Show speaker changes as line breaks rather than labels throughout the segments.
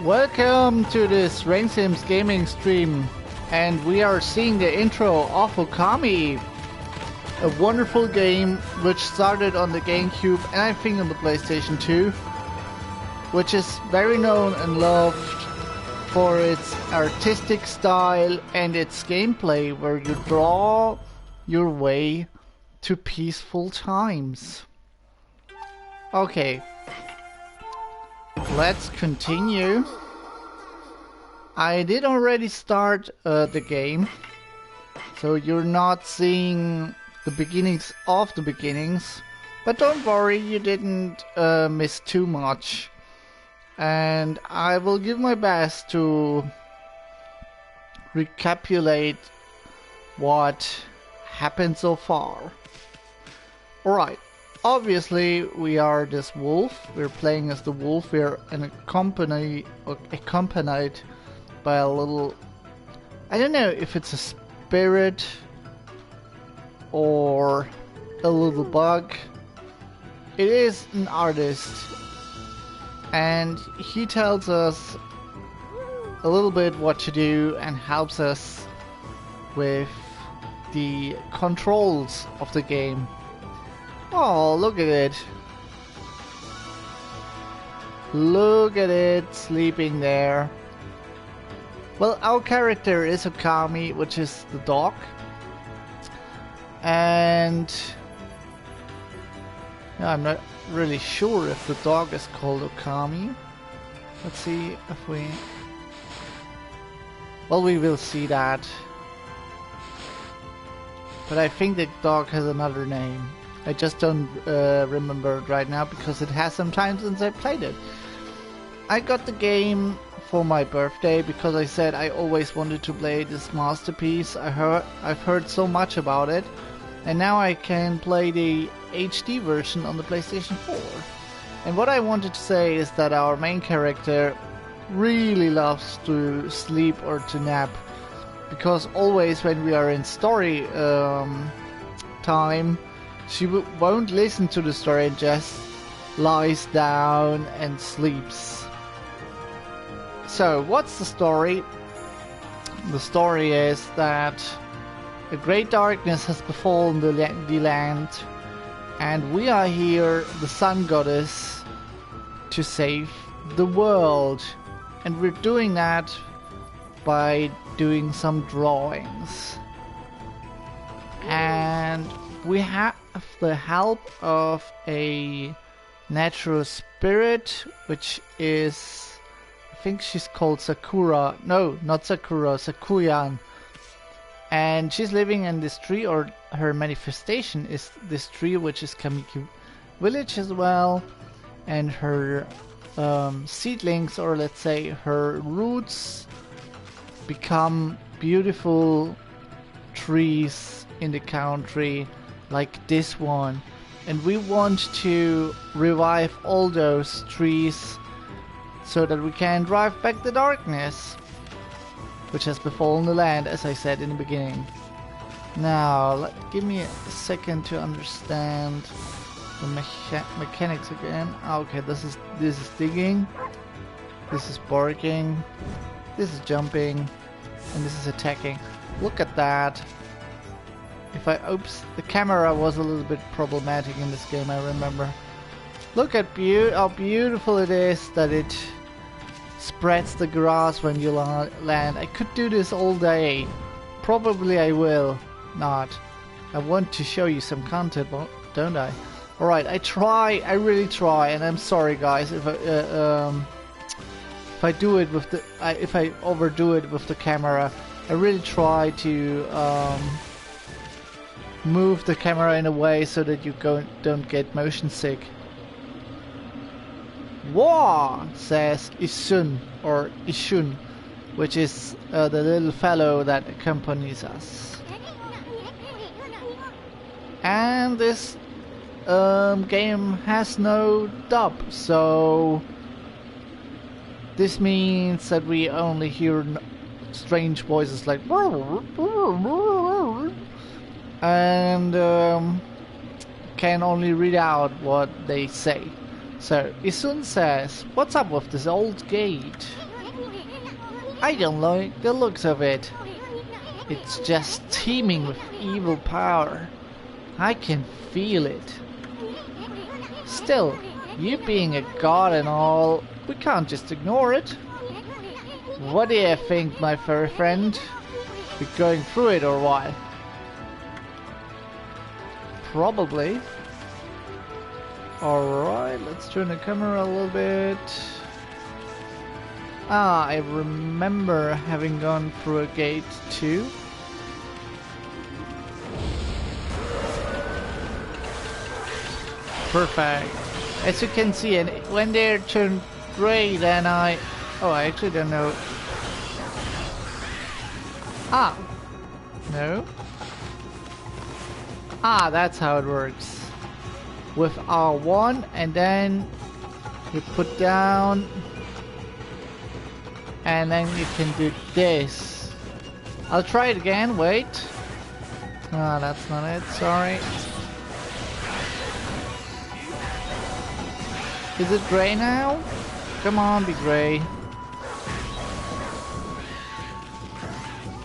Welcome to this Renxiems gaming stream, and we are seeing the intro of Okami, a wonderful game which started on the GameCube and I think on the PlayStation 2, which is very known and loved for its artistic style and its gameplay where you draw your way to peaceful times. Okay. Let's continue. I did already start the game, so you're not seeing the beginnings of the beginnings, but don't worry, you didn't miss too much, and I will give my best to recapitulate what happened so far. Alright. Obviously, we are this wolf. We're playing as the wolf. We're accompanied by a little... I don't know if it's a spirit or a little bug. It is an artist. And he tells us a little bit what to do and helps us with the controls of the game. Oh, look at it. Look at it sleeping there. Well, our character is Okami, which is the dog. And I'm not really sure if the dog is called Okami. Let's see if we... Well, we will see that. But I think the dog has another name. I just don't remember it right now because it has some time since I played it. I got the game for my birthday because I said I always wanted to play this masterpiece. I've heard so much about it, and now I can play the HD version on the PlayStation 4. And what I wanted to say is that our main character really loves to sleep or to nap, because always when we are in story time, she won't listen to the story and just lies down and sleeps. So, what's the story? The story is that a great darkness has befallen the land, and we are here, the sun goddess, to save the world. And we're doing that by doing some drawings. And we have the help of a natural spirit, which is, I think she's called Sakura. No, not Sakura, Sakuyan. And she's living in this tree, or her manifestation is this tree, which is Kamiki village as well. And her seedlings, or let's say her roots, become beautiful trees in the country, like this one, and we want to revive all those trees so that we can drive back the darkness which has befallen the land, as I said in the beginning. Now, give me a second to understand the mechanics again. Okay, this is digging, this is barking, this is jumping, and this is attacking. Look at that. If I oops, the camera was a little bit problematic in this game, I remember. Look at how beautiful it is that it spreads the grass when you land. I could do this all day. Probably I will not. I want to show you some content, don't I? Alright, I really try, and I'm sorry guys if I do it with the if I overdo it with the camera. I really try to move the camera in a way so that you don't get motion sick. War, says Ishun, or Ishun, which is the little fellow that accompanies us. And this game has no dub, so this means that we only hear strange voices like and can only read out what they say. So Isun says, "What's up with this old gate?" I don't like the looks of it. It's just teeming with evil power. I can feel it. Still, you being a god and all, we can't just ignore it. What do you think, my furry friend? We're going through it or what? Probably. Alright, let's turn the camera a little bit. Ah, I remember having gone through a gate too. Perfect. As you can see, and when they turn gray, then I actually don't know. Ah, no. Ah, that's how it works. With R1, and then you put down, and then you can do this. I'll try it again. Wait. Ah, that's not it. Sorry. Is it gray now? Come on, be gray.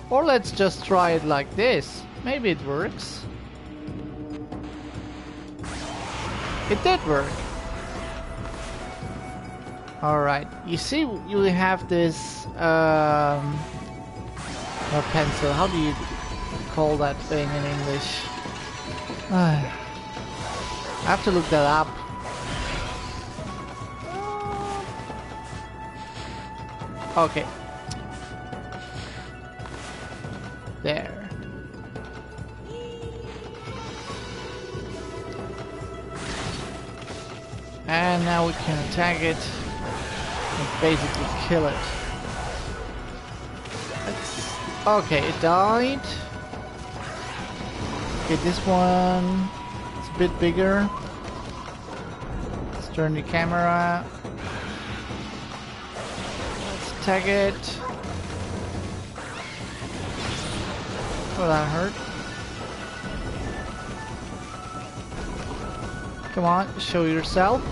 Or let's just try it like this. Maybe it works. It did work. Alright, you see you have this a pencil. How do you call that thing in English? I have to look that up. Okay. There. And now we can attack it and basically kill it. Okay, it died. Okay, this one is a bit bigger. Let's turn the camera. Let's attack it. Oh, that hurt. Come on, show yourself.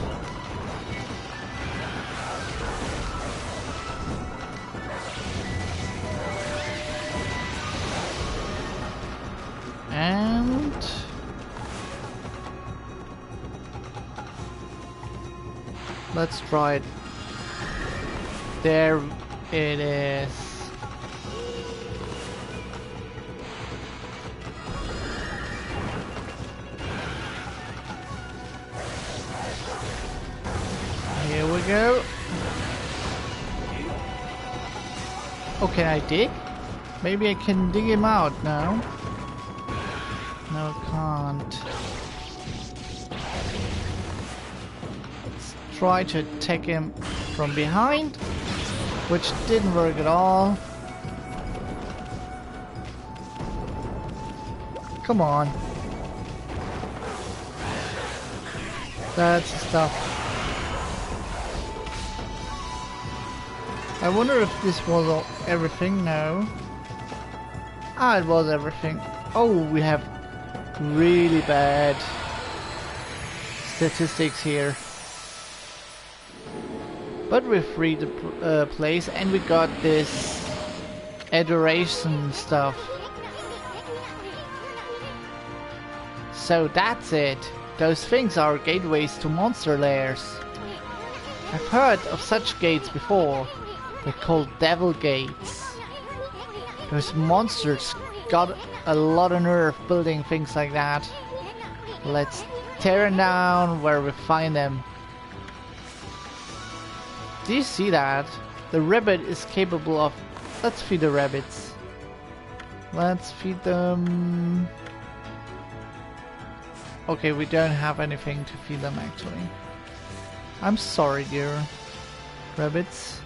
And let's try it. There it is. Here we go. Oh, can I dig? Maybe I can dig him out now. No, I can't. Let's try to attack him from behind, which didn't work at all. Come on. That's the stuff. I wonder if this was all, everything. No. Ah, it was everything. Oh, we have really bad statistics here. But we freed the place and we got this adoration stuff. So that's it. Those things are gateways to monster lairs. I've heard of such gates before. They're called devil gates. Those monsters got a lot of nerve building things like that. Let's tear them down where we find them. Do you see that? The rabbit is capable of... Let's feed the rabbits. Let's feed them... Okay, we don't have anything to feed them actually. I'm sorry, dear rabbits.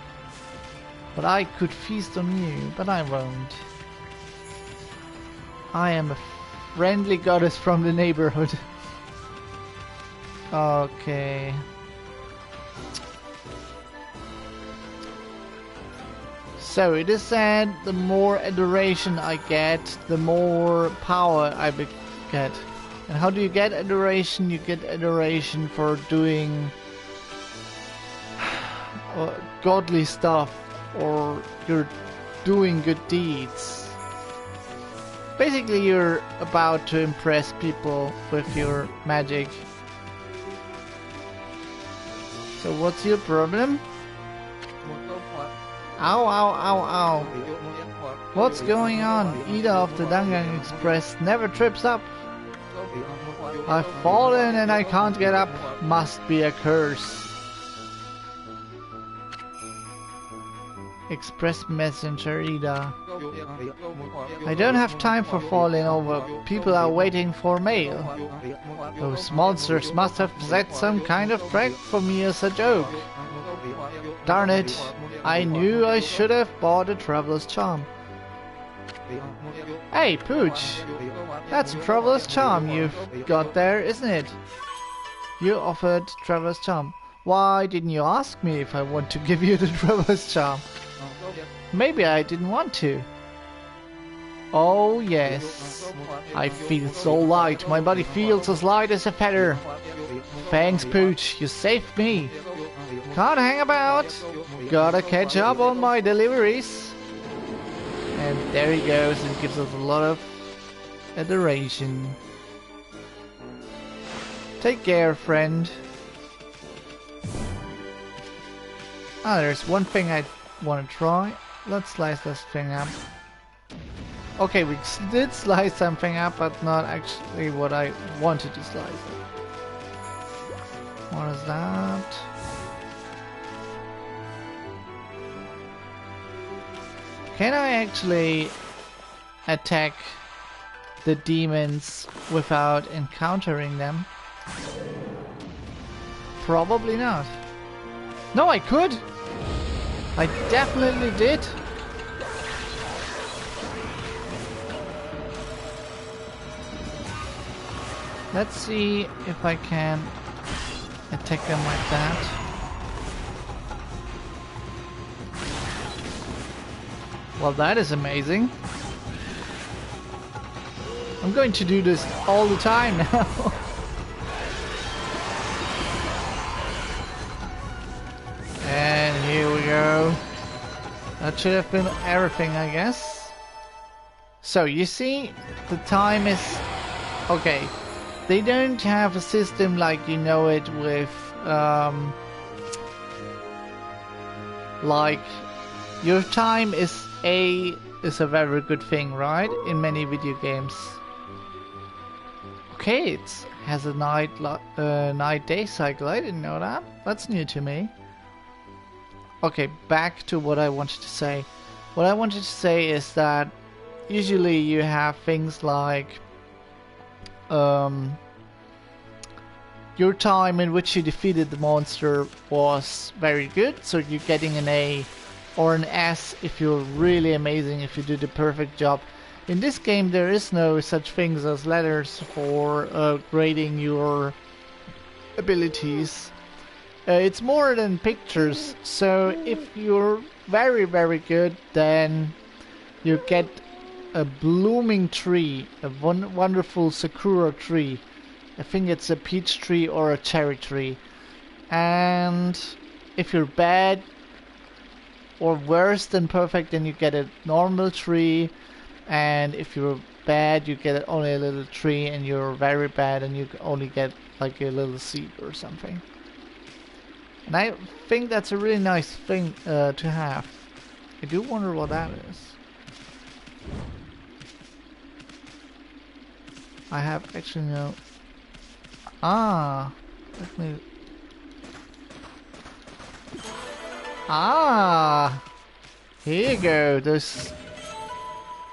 But I could feast on you, but I won't. I am a friendly goddess from the neighborhood. Okay. So it is said the more adoration I get, the more power I get. And how do you get adoration? You get adoration for doing godly stuff, or you're doing good deeds. Basically, you're about to impress people with your magic. So what's your problem? Ow, ow, ow, ow. What's going on? Ida of the Dangang Express never trips up. I've fallen and I can't get up. Must be a curse. Express Messenger Ida. I don't have time for falling over. People are waiting for mail. Those monsters must have set some kind of trap for me as a joke. Darn it. I knew I should have bought a traveler's charm. Hey, Pooch! That's a traveler's charm you've got there, isn't it? You offered traveler's charm. Why didn't you ask me if I want to give you the traveler's charm? Maybe I didn't want to. Oh yes. I feel so light. My body feels as light as a feather. Thanks, Pooch. You saved me. Can't hang about. Gotta catch up on my deliveries. And there he goes and gives us a lot of adoration. Take care, friend. Ah, there's one thing I want to try. Let's slice this thing up. Okay, we did slice something up, but not actually what I wanted to slice it. What is that? Can I actually attack the demons without encountering them? Probably not. No, I could! I definitely did! Let's see if I can attack them like that. Well, that is amazing. I'm going to do this all the time now. And here we go. That should have been everything, I guess. So, you see, the time is... Okay. They don't have a system like you know it with... like... Your time is a very good thing, right? In many video games. Okay, it has a night-day cycle. I didn't know that. That's new to me. Okay, back to what I wanted to say. What I wanted to say is that usually you have things like your time in which you defeated the monster was very good, so you're getting an A or an S if you're really amazing, if you do the perfect job. In this game there is no such things as letters for grading your abilities. It's more than pictures, so if you're very good, then you get a blooming tree, a wonderful sakura tree. I think it's a peach tree or a cherry tree. And if you're bad or worse than perfect, then you get a normal tree. And if you're bad, you get only a little tree, and you're very bad and you only get like a little seed or something. And I think that's a really nice thing to have. I do wonder what that is. I have actually no... Ah! Let me... Ah! Here you go! Those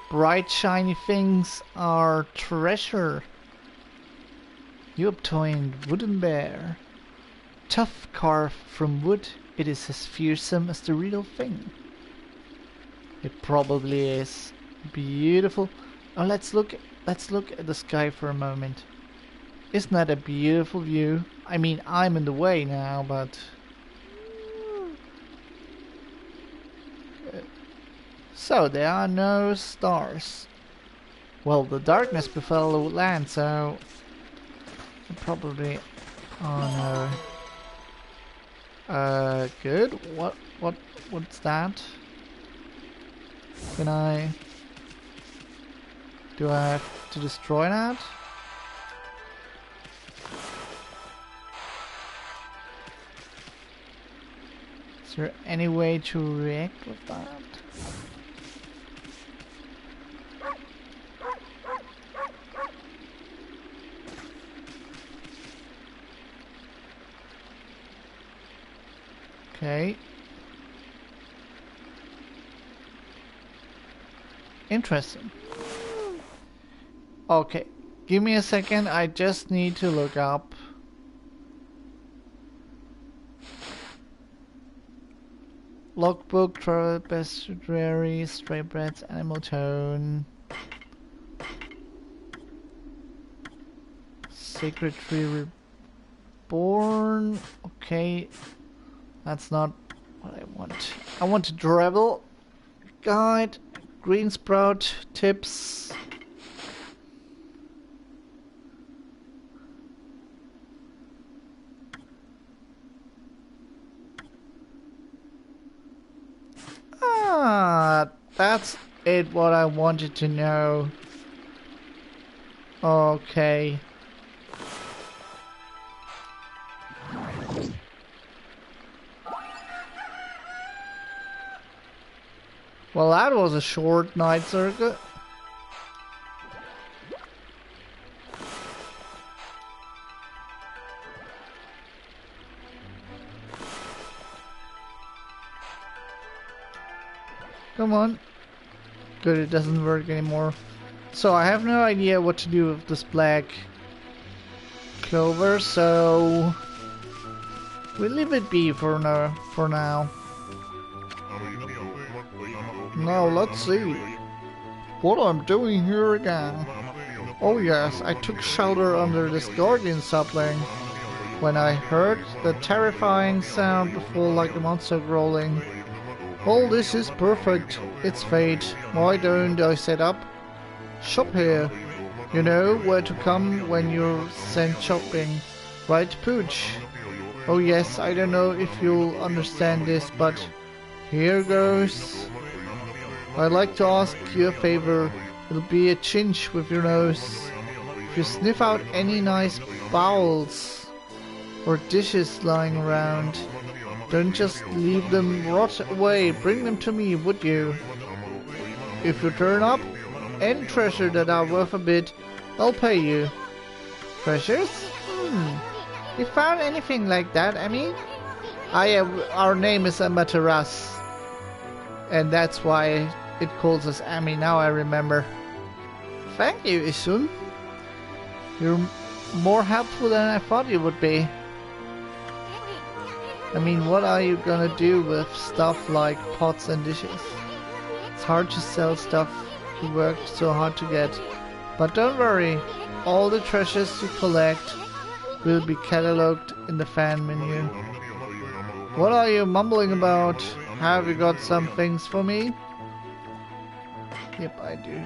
bright shiny things are treasure. You obtained wooden bear. Tough carved from wood, it is as fearsome as the real thing. It probably is. Beautiful. Oh, let's look at the sky for a moment. Isn't that a beautiful view? I mean, I'm in the way now, but... So, there are no stars. Well, the darkness befell the land, so... Probably... Oh no. Good. What's that? Can I... Do I have to destroy that? Is there any way to react with that? Okay. Interesting. Okay. Give me a second. I just need to look up. Logbook, travel bestiary, stray brats, animal tone. Sacred tree reborn. Okay. That's not what I want. I want to travel. Guide. Green sprout tips. Ah, that's it, what I wanted to know. Okay. Well, that was a short night circuit. Come on. Good, it doesn't work anymore. So I have no idea what to do with this black clover, so we'll leave it be for now. Now let's see what I'm doing here again. Oh yes, I took shelter under this guardian sapling when I heard the terrifying sound before, like a monster growling. All this is perfect. It's fate. Why don't I set up shop here? You know where to come when you're sent shopping, right, Pooch? Oh yes, I don't know if you'll understand this, but here goes. I'd like to ask you a favor. It'll be a cinch with your nose. If you sniff out any nice bowls or dishes lying around, don't just leave them rot away. Bring them to me, would you? If you turn up any treasure that are worth a bit, I'll pay you. Treasures? You found anything like that, Emmy? Our name is Amaterasu. And that's why it calls us Emmy, now I remember. Thank you, Isun. You're more helpful than I thought you would be. I mean, what are you gonna do with stuff like pots and dishes? It's hard to sell stuff you worked so hard to get. But don't worry, all the treasures you collect will be catalogued in the fan menu. What are you mumbling about? Have you got some things for me? Yep, I do.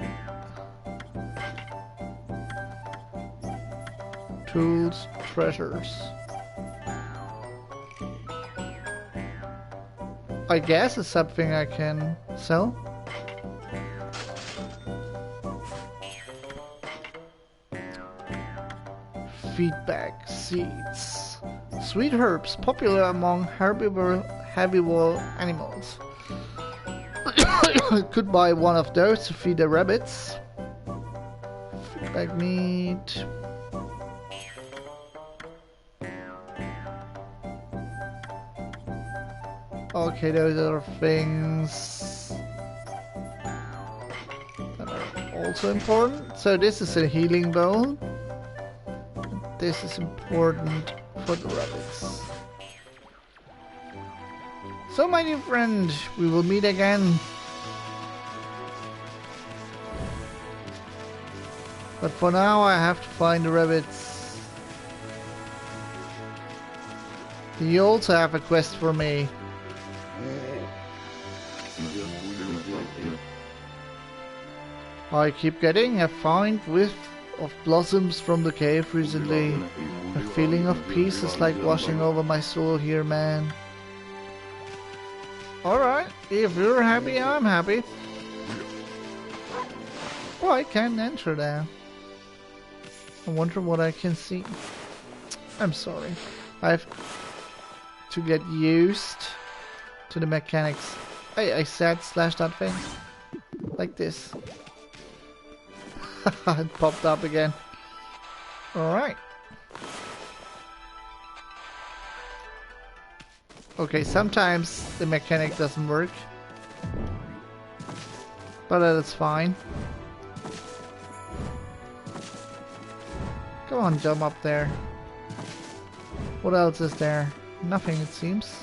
Tools, treasures. I guess it's something I can sell. Feedback seeds. Sweet herbs, popular among herbivore animals. Could buy one of those to feed the rabbits. Feedback meat. Okay, those are things that are also important. So this is a healing bowl. This is important for the rabbits. So my new friend, we will meet again. But for now I have to find the rabbits. You also have a quest for me. I keep getting a fine whiff of blossoms from the cave recently. A feeling of peace is like washing over my soul here, man. Alright, if you're happy, I'm happy. Oh, I can enter there. I wonder what I can see. I'm sorry. I have to get used to the mechanics. I said slash that thing. Like this. It popped up again. Alright. Okay, sometimes the mechanic doesn't work. But that is fine. Come on, jump up there. What else is there? Nothing, it seems.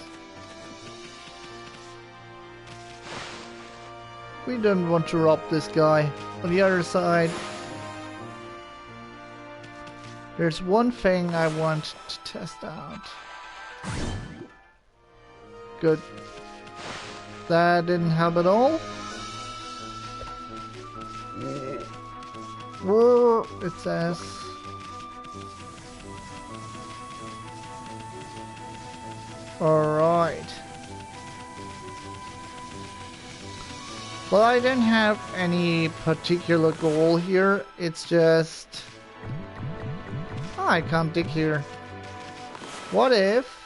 We don't want to rob this guy. On the other side, there's one thing I want to test out. Good. That didn't help at all. It says. Alright. Well, I don't have any particular goal here. It's just... Oh, I can't dig here. What if...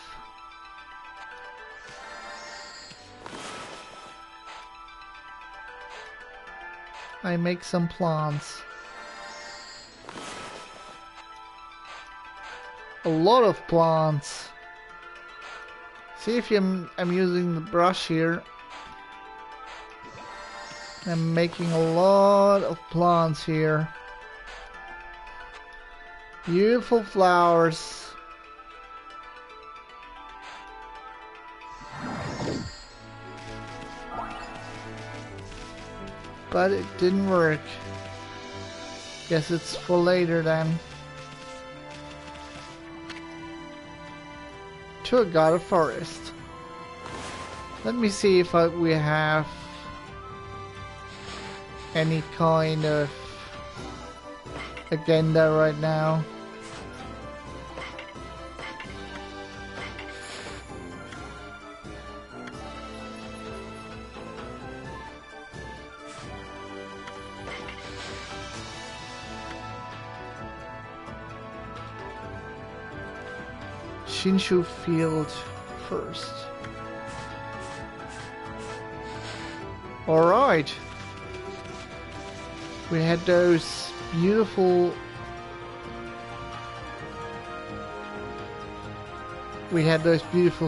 I make some plants? A lot of plants. See if I'm using the brush here. I'm making a lot of plants here. Beautiful flowers. But it didn't work. Guess it's for later then. To a god of forest. Let me see if we have any kind of agenda right now. Shinshu Field first. Alright. We had those beautiful...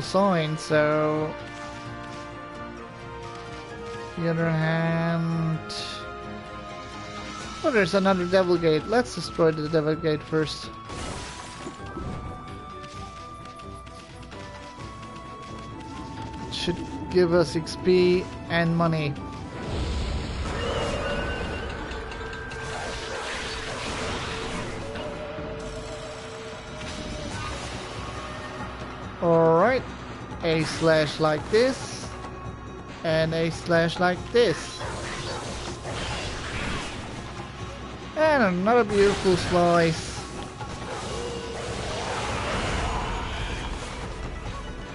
signs, so... On the other hand... Oh, there's another Devil Gate. Let's destroy the Devil Gate first. Should give us XP and money. Alright, a slash like this, and a slash like this. And another beautiful slice.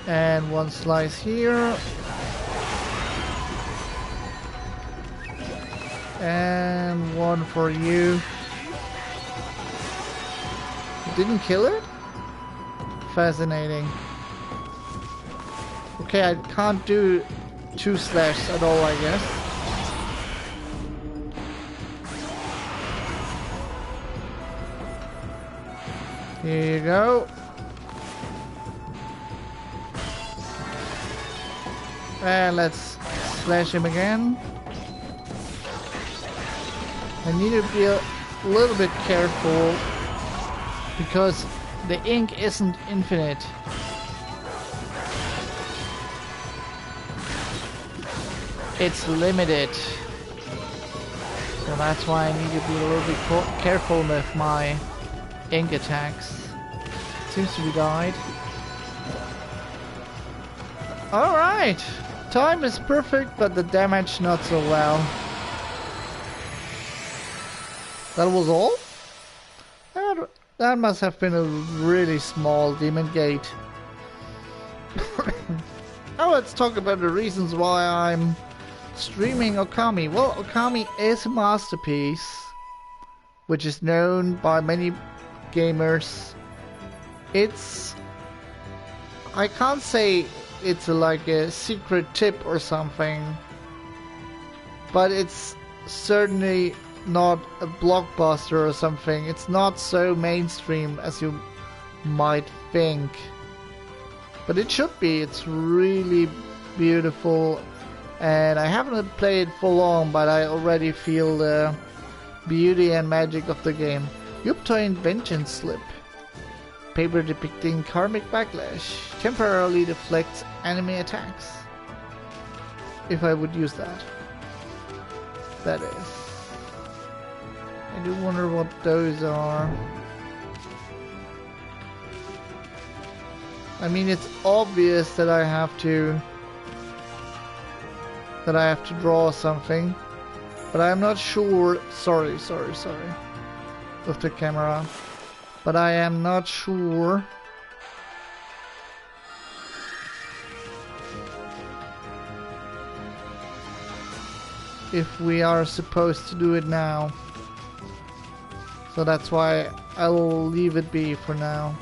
And one slice here. And one for you. You didn't kill it? Fascinating. Okay, I can't do 2 slashes at all, I guess. Here you go. And let's slash him again. I need to be a little bit careful because the ink isn't infinite. It's limited. So that's why I need to be a little bit careful with my ink attacks. Seems to be died. Alright! Time is perfect, but the damage not so well. That was all? That must have been a really small demon gate. Now let's talk about the reasons why I'm Streaming Okami. Well, Okami is a masterpiece, which is known by many gamers. It's... I can't say it's like a secret tip or something, but it's certainly not a blockbuster or something. It's not so mainstream as you might think, but it should be. It's really beautiful, and I haven't played it for long, but I already feel the beauty and magic of the game. You obtain Vengeance Slip. Paper depicting karmic backlash. Temporarily deflects enemy attacks. If I would use that. That is. I do wonder what those are. I mean, it's obvious that I have to draw something, but I'm not sure. Sorry with the camera, but I am not sure if we are supposed to do it now. So that's why I'll leave it be for now.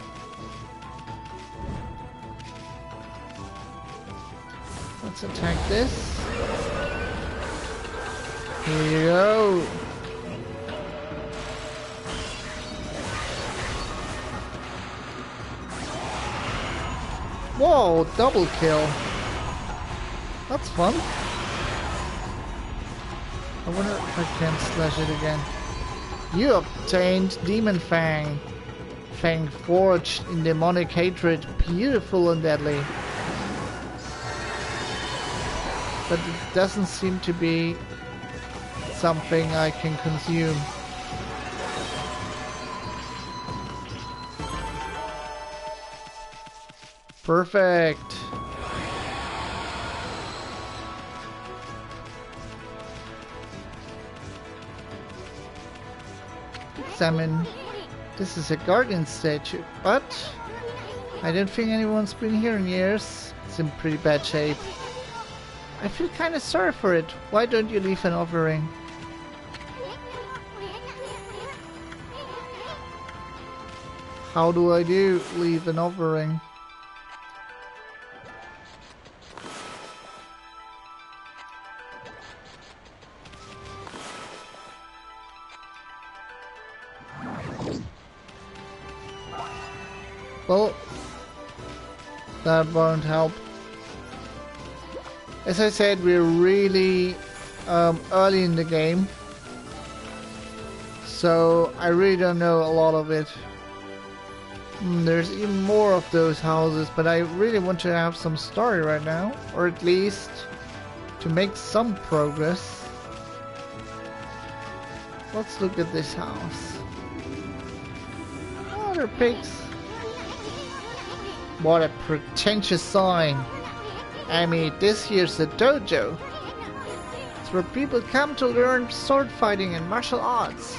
Let's attack this. Here you go. Whoa, double kill. That's fun. I wonder if I can slash it again. You obtained Demon Fang. Fang forged in demonic hatred, beautiful and deadly. But it doesn't seem to be something I can consume. Perfect. Examine. This is a guardian statue, but I don't think anyone's been here in years. It's in pretty bad shape. I feel kind of sorry for it. Why don't you leave an offering? How do I leave an offering? Well, that won't help. As I said, we're really early in the game, so I really don't know a lot of it. There's even more of those houses, but I really want to have some story right now, or at least to make some progress. Let's look at this house. Oh, they're pigs. What a pretentious sign. I mean, this here's a dojo. It's where people come to learn sword fighting and martial arts.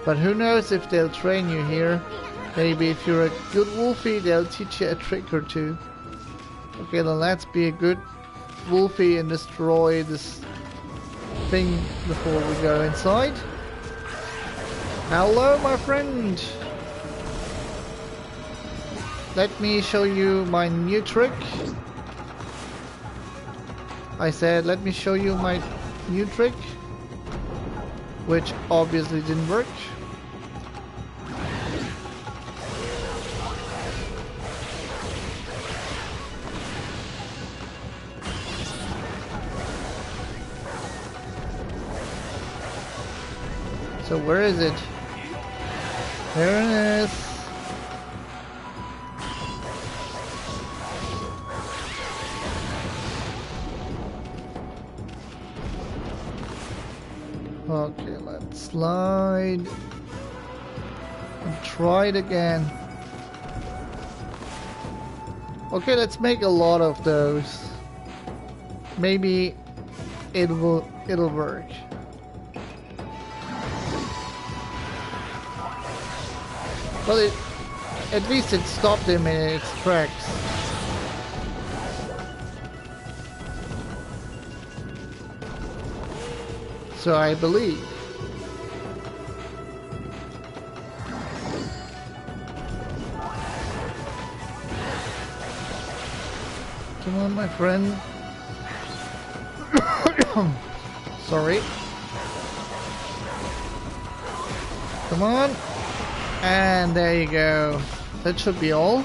But who knows if they'll train you here. Maybe if you're a good wolfie, they'll teach you a trick or two. Okay, then let's be a good wolfie and destroy this thing before we go inside. Hello, my friend. Let me show you my new trick. I said, let me show you my new trick, which obviously didn't work. So where is it? There it is. Okay, let's slide and try it again. Okay, let's make a lot of those. Maybe it'll work. Well, at least it stopped him in its tracks. So I believe. Come on, my friend. Sorry. Come on. And there you go. That should be all.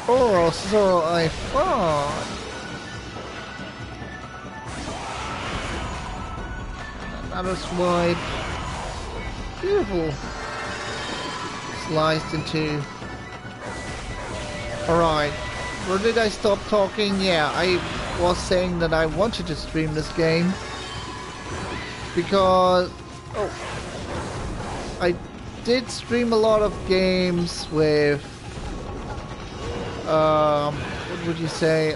Or so I thought. Another swipe. Beautiful. Sliced into. Alright. Where did I stop talking? Yeah, I was saying that I wanted to stream this game. Because... oh. I did stream a lot of games with... what would you say?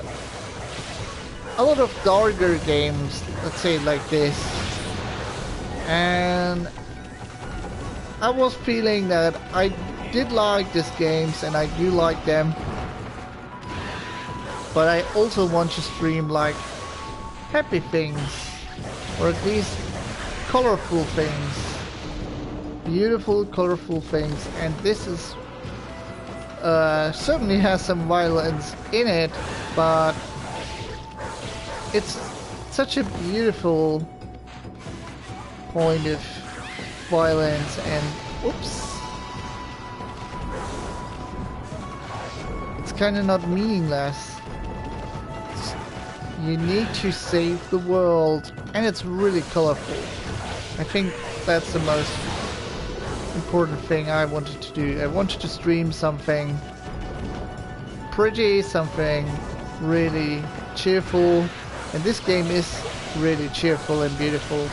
A lot of darker games, let's say it like this. And I was feeling that I did like these games and I do like them. But I also want to stream like happy things, or at least colorful things. Beautiful, colorful things. And this is certainly has some violence in it, but it's such a beautiful point of violence. And oops, it's kind of not meaningless. You need to save the world, and it's really colorful. I think that's the most important thing I wanted to do. I wanted to stream something pretty, something really cheerful, and this game is really cheerful and beautiful.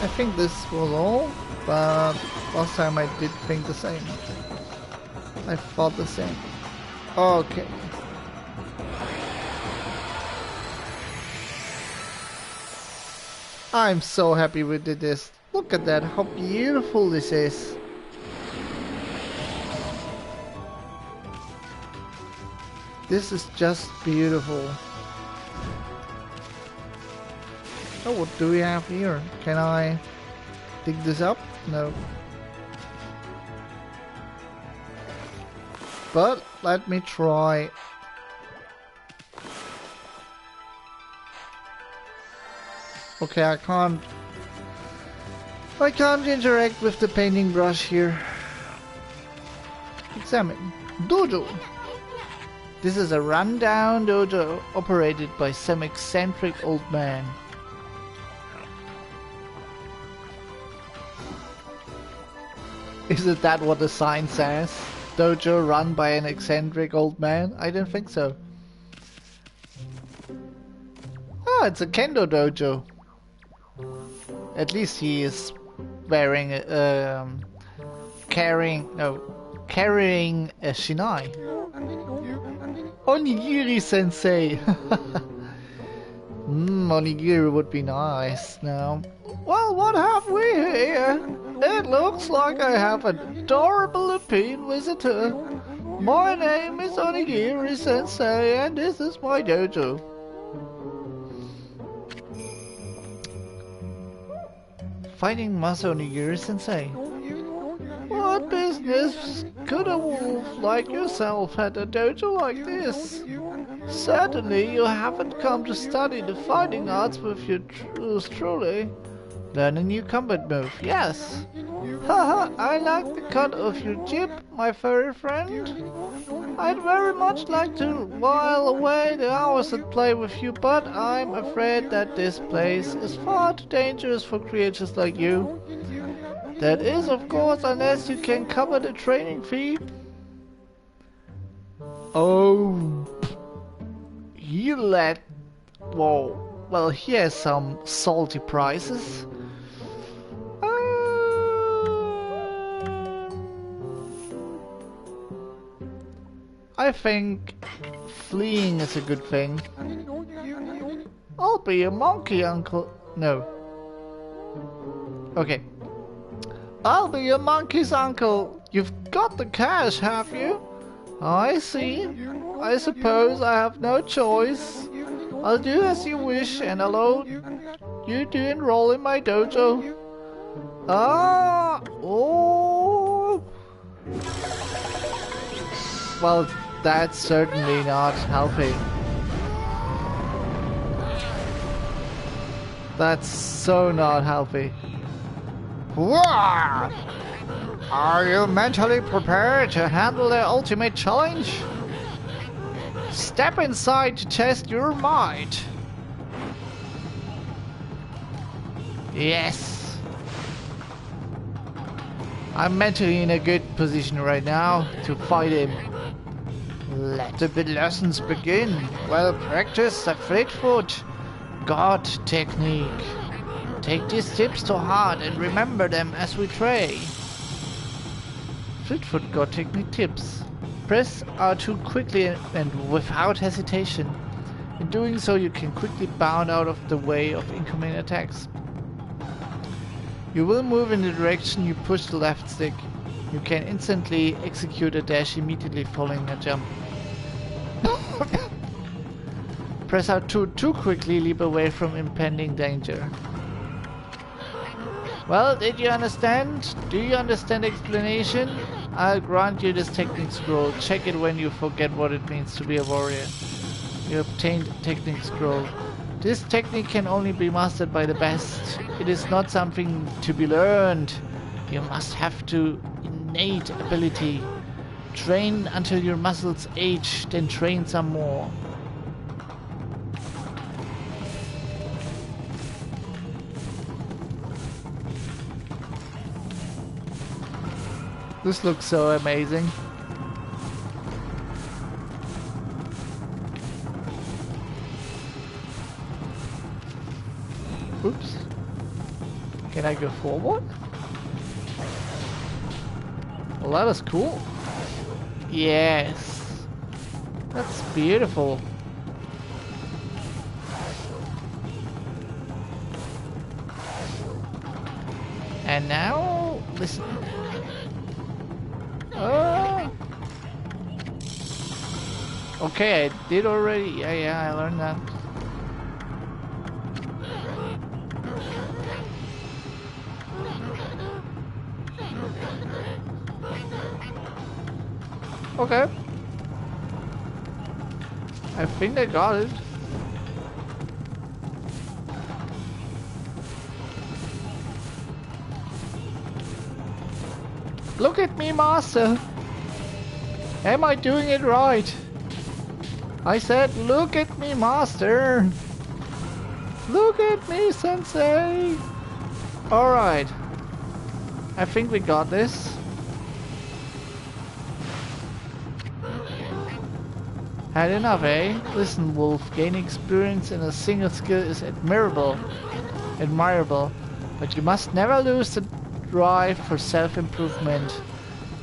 I think this was all, but last time I did think the same. I thought the same. Okay. I'm so happy we did this. Look at that, how beautiful this is. This is just beautiful. Oh, what do we have here? Can I dig this up? No. But let me try. Okay, I can't interact with the painting brush here. Examine. Dojo. This is a rundown dojo operated by some eccentric old man. Isn't that what the sign says? Dojo run by an eccentric old man? I don't think so. Ah, it's a kendo dojo. At least he is wearing, carrying a shinai. Onigiri sensei. Onigiri would be nice now. Well, what have we here? It looks like I have an adorable European visitor. My name is Onigiri sensei and this is my dojo. Fighting Master Onigiri sensei. What business could a wolf like yourself at a dojo like this? Certainly you haven't come to study the fighting arts with your truly. Learn a new combat move, yes. Haha, I like the cut of your jib, my furry friend. I'd very much like to while away the hours and play with you, but I'm afraid that this place is far too dangerous for creatures like you. That is, of course, unless you can cover the training fee. Oh, you let... Whoa, well, here's some salty prices. I think fleeing is a good thing. I'll be a monkey, uncle. No. Okay. I'll be your monkey's uncle. You've got the cash, have you? I see. I suppose I have no choice. I'll do as you wish and allow you to enroll in my dojo. Ah! Oh! Well, that's certainly not helping. That's so not helping. Whoa! Are you mentally prepared to handle the ultimate challenge? Step inside to test your might. Yes. I'm mentally in a good position right now to fight him. Let the lessons begin. Well practice the Fleetfoot God technique. Take these tips to heart and remember them as we train. Fleetfoot God technique tips. Press R2 quickly and without hesitation. In doing so, you can quickly bound out of the way of incoming attacks. You will move in the direction you push the left stick. You can instantly execute a dash immediately following a jump. Press R2 too quickly, leap away from impending danger. Well, did you understand? Do you understand the explanation? I'll grant you this technique scroll. Check it when you forget what it means to be a warrior. You obtained technique scroll. This technique can only be mastered by the best. It is not something to be learned. You must have to innate ability. Train until your muscles age, then train some more. This looks so amazing. Oops. Can I go forward? Well, that is cool. Yes. That's beautiful. And now, listen. Okay, I did already. Yeah, I learned that. Okay. I think I got it. Look at me, master. Am I doing it right? I said, look at me, master. Look at me, sensei. Alright. I think we got this. Had enough, eh? Listen, Wolf. Gaining experience in a single skill is admirable. But you must never lose the drive for self-improvement.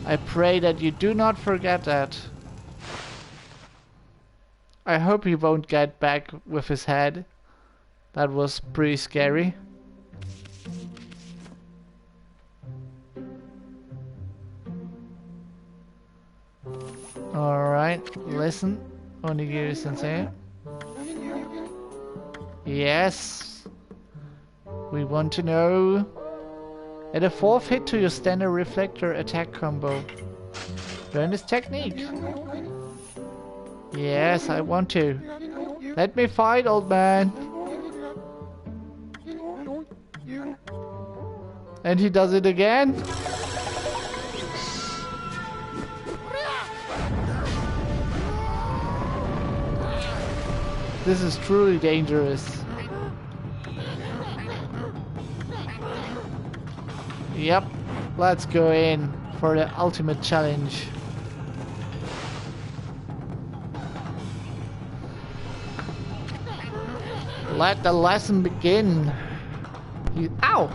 I pray that you do not forget that. I hope he won't get back with his head. That was pretty scary. Alright, listen, Onigiri Sensei. Yes. We want to know. Add a 4th hit to your standard reflector attack combo. Learn this technique. Yes, I want to. Let me fight, old man. And he does it again. This is truly dangerous. Yep, let's go in for the ultimate challenge. Let the lesson begin. Ow!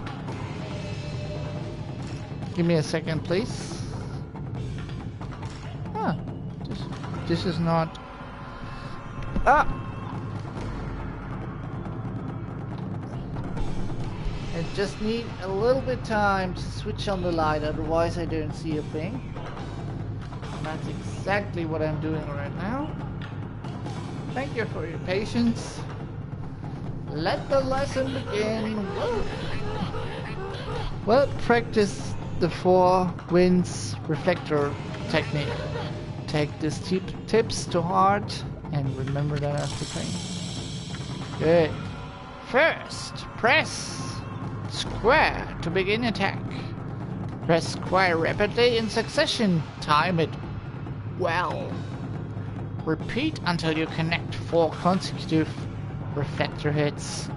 Give me a second, please. Ah, this is not. Ah! I just need a little bit of time to switch on the light, otherwise I don't see a thing. And that's exactly what I'm doing right now. Thank you for your patience. Let the lesson begin. Well, practice the 4 winds reflector technique. Take these tips to heart and remember them as we train. Good. First, press square to begin attack. Press square rapidly in succession. Time it well. Repeat until you connect 4 consecutive reflector hits.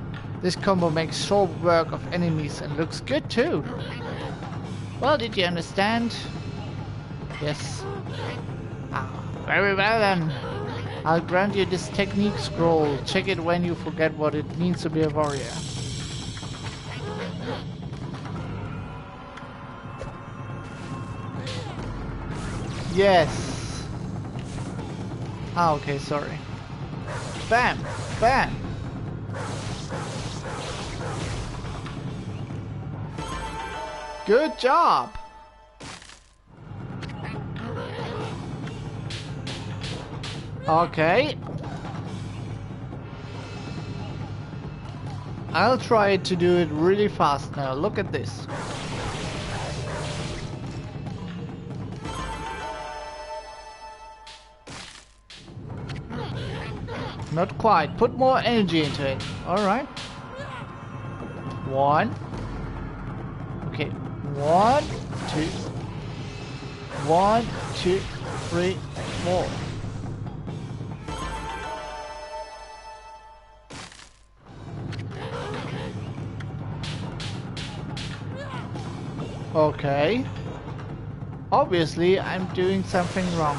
This combo makes short work of enemies and looks good too. Well, did you understand? Yes. Very well then. I'll grant you this technique scroll. Check it when you forget what it means to be a warrior. Yes. Okay, sorry. Bam! Bam! Good job! Okay. I'll try to do it really fast now. Look at this. Not quite. Put more energy into it. Alright. 1. Okay. 1, 2. 1, 2, 3, 4. Okay. Obviously, I'm doing something wrong.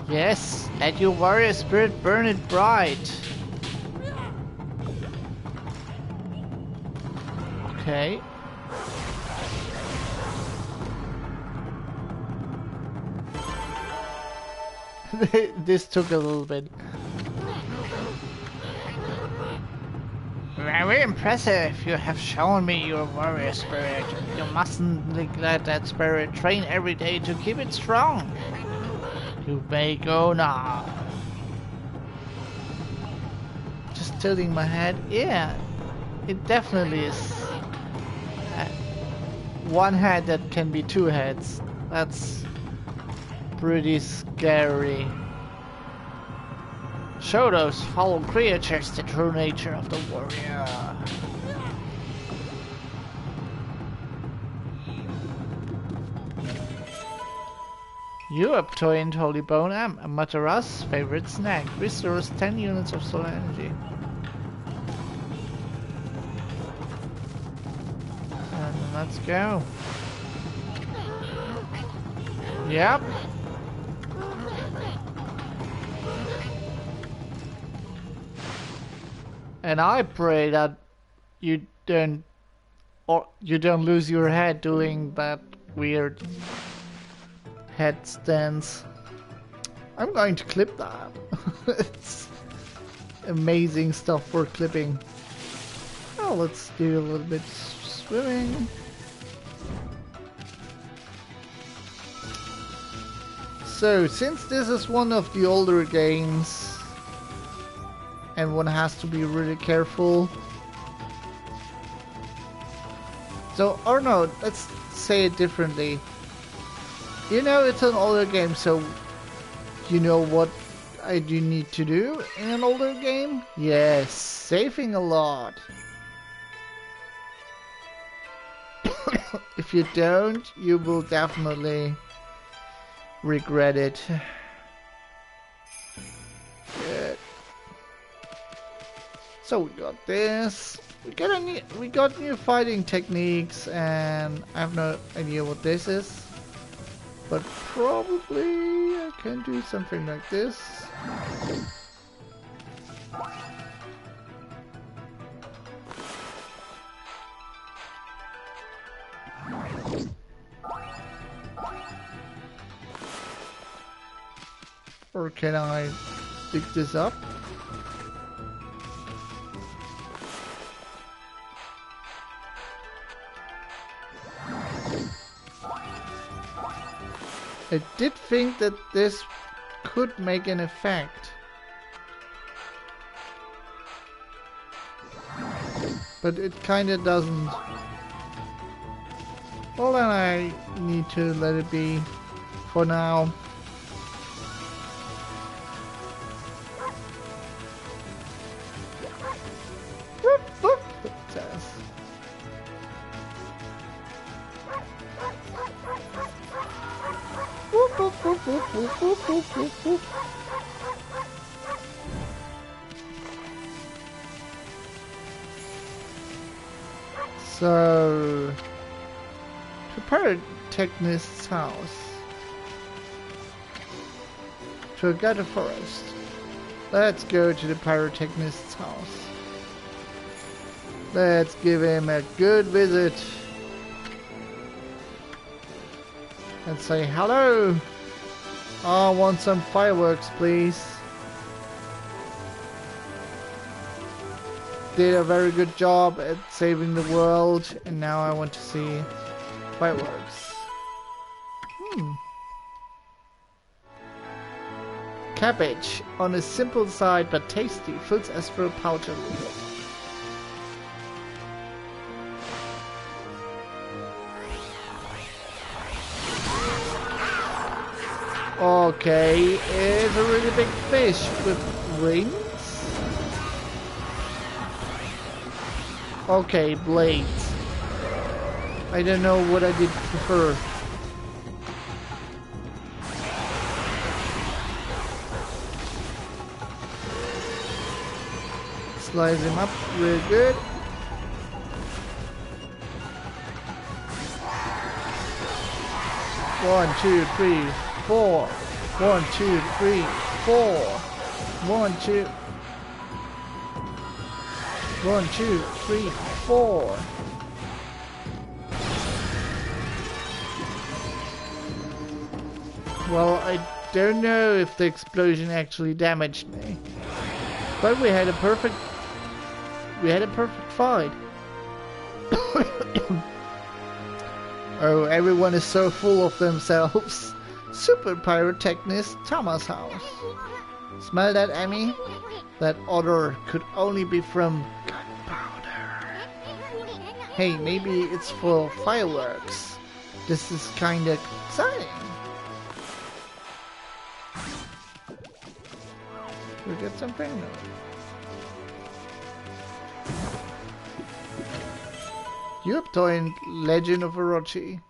Yes, let your warrior spirit burn it bright. Okay. This took a little bit. Very impressive. You have shown me your warrior spirit. You mustn't neglect that spirit. Train every day to keep it strong. You may go now. Just tilting my head. Yeah, it definitely is. One head that can be 2 heads. That's pretty scary. Show those foul creatures the true nature of the warrior. You obtained Holy Bone Am, Amatera's favorite snack. Restores 10 units of solar energy. And let's go. Yep. And I pray that you don't lose your head doing that weird head stance. I'm going to clip that. It's amazing stuff for clipping. Oh, let's do a little bit swimming. So, since this is one of the older games, and one has to be really careful. So, or no, let's say it differently. You know, it's an older game, so you know what I do need to do in an older game? Yes, saving a lot. If you don't, you will definitely regret it. Good. So we got this. We got new fighting techniques, and I have no idea what this is. But probably I can do something like this. Or can I pick this up? I did think that this could make an effect. But it kinda doesn't. Well, then I need to let it be for now. Whoop, whoop, it says. Whoop, whoop, whoop, whoop, whoop, whoop, whoop, whoop, whoop. So, to Pyrotechnist's house. To a gutter forest. Let's go to the Pyrotechnist's house. Let's give him a good visit. And say hello. I want some fireworks, please. Did a very good job at saving the world, and now I want to see fireworks. Cabbage, on the simple side but tasty, fills as for a powder. Okay, it's a really big fish with wings. Okay, blades. I don't know what I did prefer. Slice him up real good. One, two, three, four. 1, 2, 3, 4. 1, 2. 1, 2, 3, 4. Well, I don't know if the explosion actually damaged me, but we had a perfect fight. Oh, everyone is so full of themselves. Super Pyrotechnist Thomas' house. Smell that, Emmy? That odor could only be from gunpowder. Hey, maybe it's for fireworks. This is kinda exciting. We get something new. European Legend of Orochi.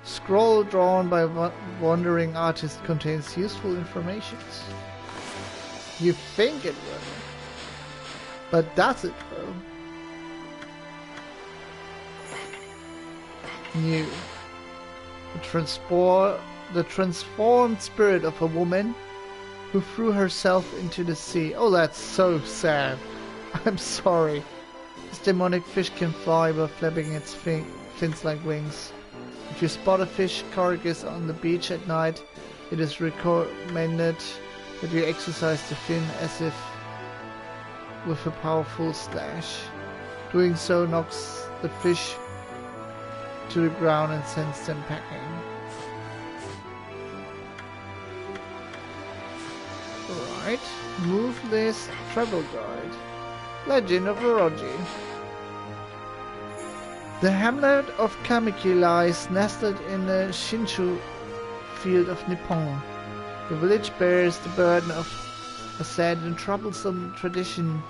Scroll drawn by wandering artist contains useful information. You think it will, but does it though? New. The transformed spirit of a woman who threw herself into the sea. Oh, that's so sad. I'm sorry. This demonic fish can fly by flapping its fins like wings. If you spot a fish carcass on the beach at night, it is recommended that you exercise the fin as if with a powerful slash. Doing so knocks the fish to the ground and sends them packing. Alright, move list travel guide. Legend of Orochi. The hamlet of Kamiki lies nestled in the Shinshu field of Nippon. The village bears the burden of a sad and troublesome tradition.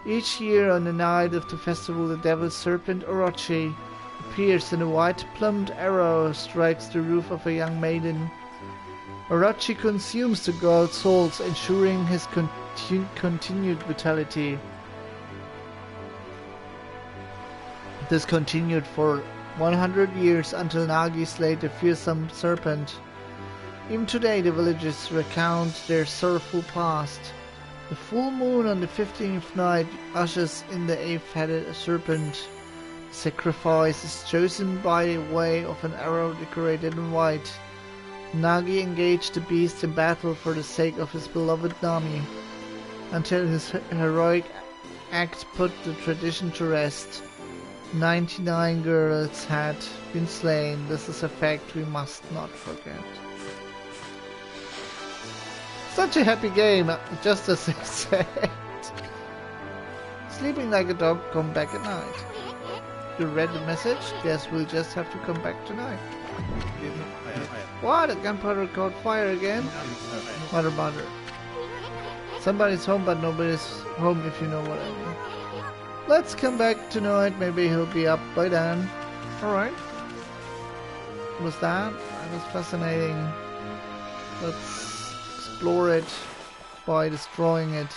Each year on the night of the festival, the devil serpent Orochi appears and a white plumed arrow strikes the roof of a young maiden. Orochi consumes the girl's souls, ensuring his continued vitality. This continued for 100 years until Nagi slayed the fearsome serpent. Even today the villagers recount their sorrowful past. The full moon on the 15th night ushers in the 8th-headed serpent. Sacrifice is chosen by way of an arrow decorated in white. Nagi engaged the beast in battle for the sake of his beloved Nami, until his heroic act put the tradition to rest. 99 girls had been slain. This is a fact we must not forget. Such a happy game, just as I said. Sleeping like a dog, come back at night. You read the message? Guess we'll just have to come back tonight. What? A gunpowder caught fire again? Mother, mother. Somebody's home, but nobody's home, if you know what I mean. Let's come back tonight. Maybe he'll be up by then. Alright. What was that? That was fascinating. Let's explore it by destroying it.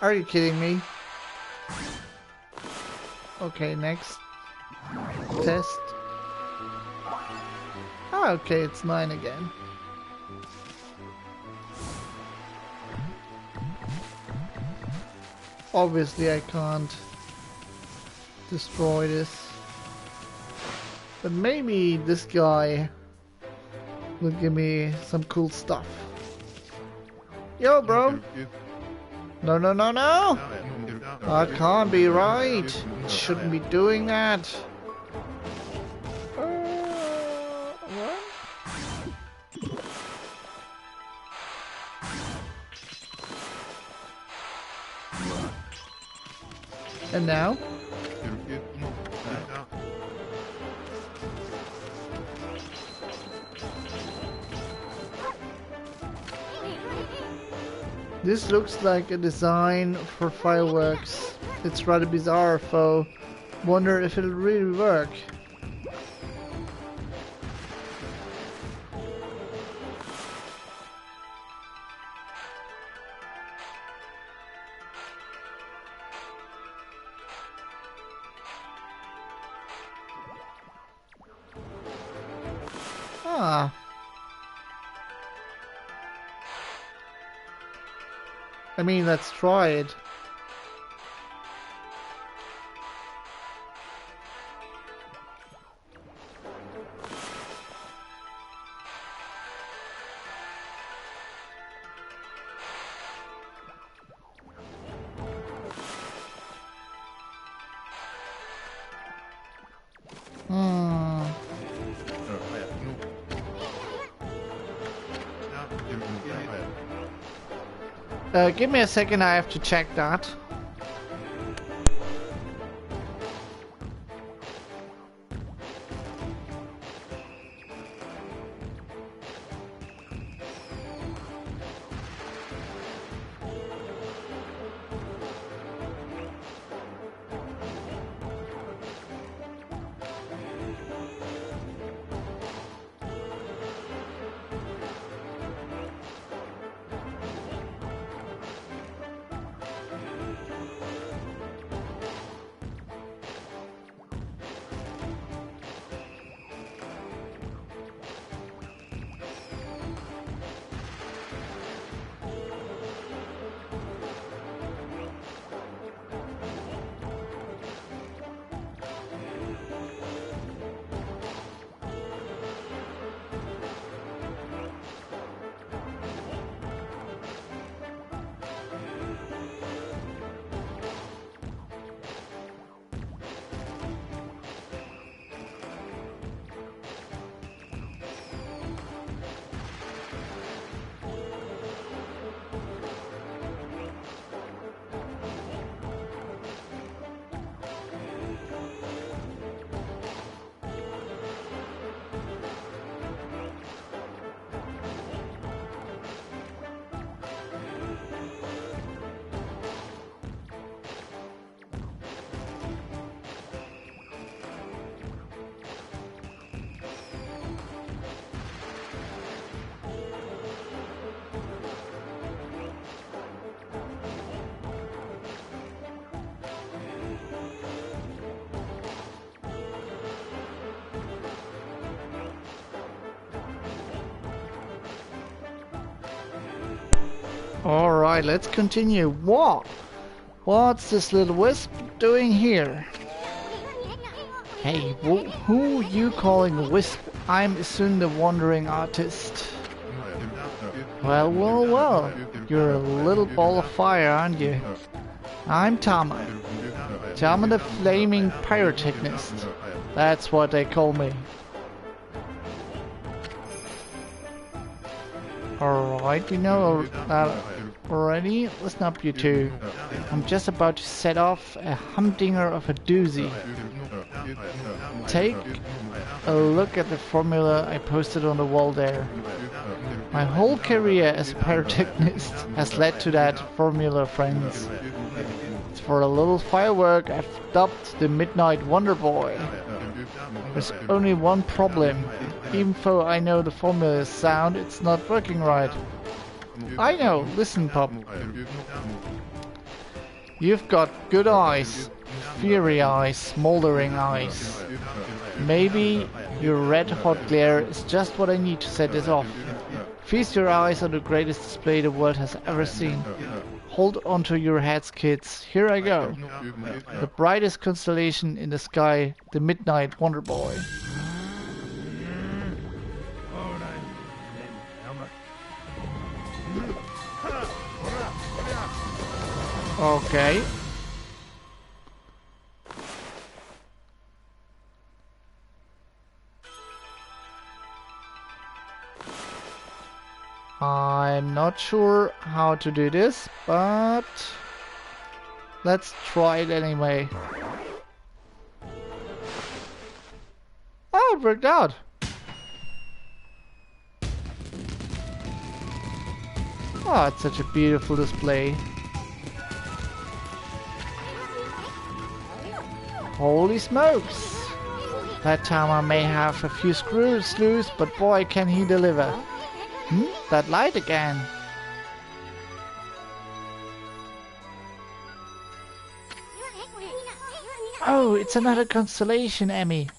Are you kidding me? Okay, next. Test. Ah, okay, it's 9 again. Obviously I can't destroy this. But maybe this guy will give me some cool stuff. Yo, bro! No, no, no, no! That can't be right. Shouldn't be doing that. What? And now? This looks like a design for fireworks. It's rather bizarre, though. Wonder if it'll really work. Ah. I mean, let's try it. Give me a second, I have to check that. Alright, let's continue. What? What's this little wisp doing here? Hey, who you calling a wisp? I'm soon the wandering artist. Well, well, well. You're a little ball of fire, aren't you? I'm Tama. Tama the Flaming Pyrotechnist. That's what they call me. Alright, we know that already. Listen up, you two. I'm just about to set off a humdinger of a doozy. Take a look at the formula I posted on the wall there. My whole career as a pyrotechnist has led to that formula, friends. It's for a little firework I've dubbed the Midnight Wonder Boy. There's only one problem. Even though I know the formula is sound, it's not working right. I know, listen, Pop. You've got good eyes. Fiery eyes, smoldering eyes. Maybe your red-hot glare is just what I need to set this off. Feast your eyes on the greatest display the world has ever seen. Hold onto your heads, kids. Here I go. The brightest constellation in the sky, the Midnight Wonder Boy. Okay. I'm not sure how to do this, but let's try it anyway. Oh, it worked out. Oh, it's such a beautiful display. Holy smokes! That time I may have a few screws loose, but boy can he deliver. That light again. Oh, it's another constellation, Emmy.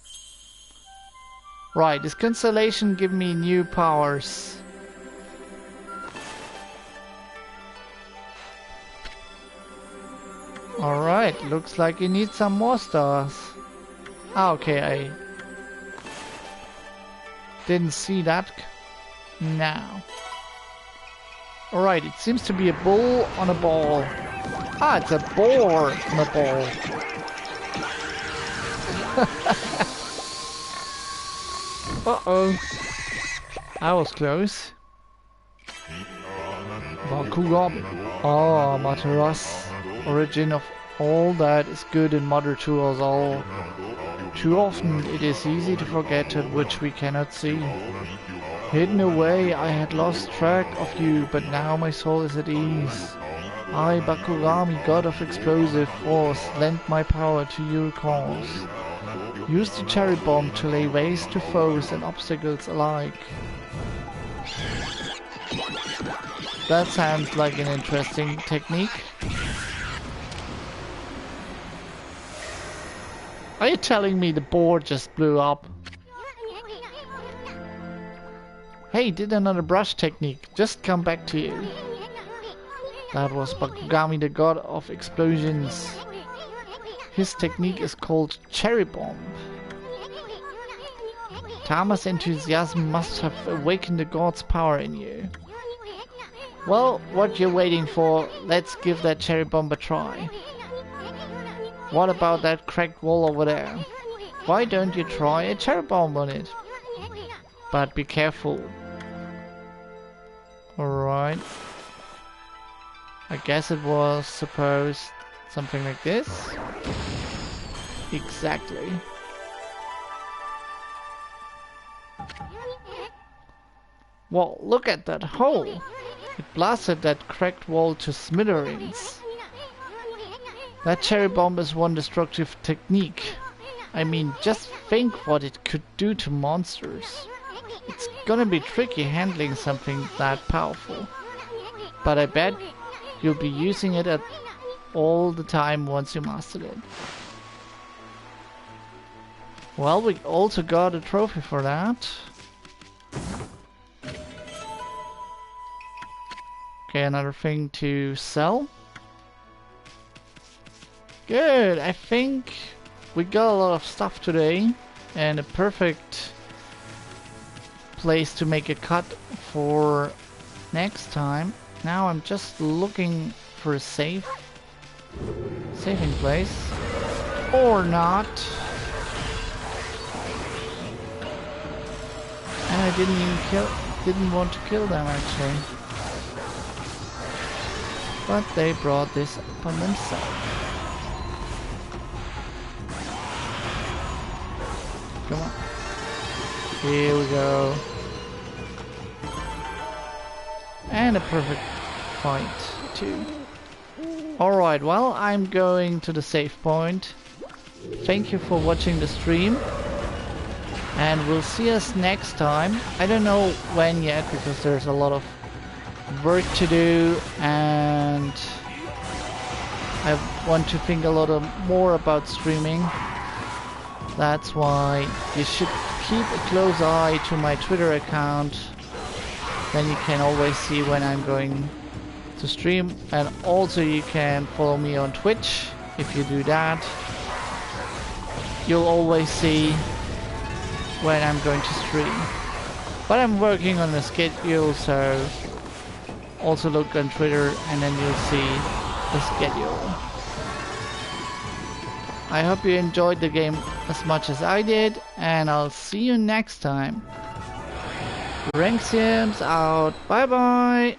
Right, this constellation gives me new powers. Alright, looks like you need some more stars. Ah, okay, I didn't see that. Now. Alright, it seems to be a bull on a ball. Ah, it's a boar on a ball. Uh-oh. That was close. Bakugan. Ah, Materas. Origin of all that is good and mother to us all. Too often it is easy to forget that which we cannot see. Hidden away, I had lost track of you, but now my soul is at ease. I, Bakugami, god of explosive force, lend my power to your cause. Use the cherry bomb to lay waste to foes and obstacles alike. That sounds like an interesting technique. Are you telling me the board just blew up? Hey, did another brush technique. Just come back to you. That was Bakugami, the god of explosions. His technique is called Cherry Bomb. Tama's enthusiasm must have awakened the god's power in you. Well, what you're waiting for, let's give that Cherry Bomb a try. What about that cracked wall over there? Why don't you try a Cherry Bomb on it? But be careful. Alright. I guess it was supposed something like this. Exactly. Well, look at that hole. It blasted that cracked wall to smithereens. That cherry bomb is one destructive technique. I mean, just think what it could do to monsters. It's gonna be tricky handling something that powerful. But I bet you'll be using it all the time once you master it. Well, we also got a trophy for that. Okay, another thing to sell. Good, I think we got a lot of stuff today and a perfect place to make a cut for next time. Now I'm just looking for a saving place or not. And I didn't even kill didn't want to kill them actually. But they brought this upon themselves. Come on. Here we go. And a perfect fight too. Alright, well, I'm going to the save point. Thank you for watching the stream. And we'll see us next time. I don't know when yet because there's a lot of work to do and I want to think a lot more about streaming. That's why you should keep a close eye to my Twitter account. Then you can always see when I'm going to stream, and also you can follow me on Twitch. If you do that, you'll always see when I'm going to stream. But I'm working on a schedule, so also look on Twitter and then you'll see the schedule. I hope you enjoyed the game as much as I did, and I'll see you next time. Renxiems out. Bye bye.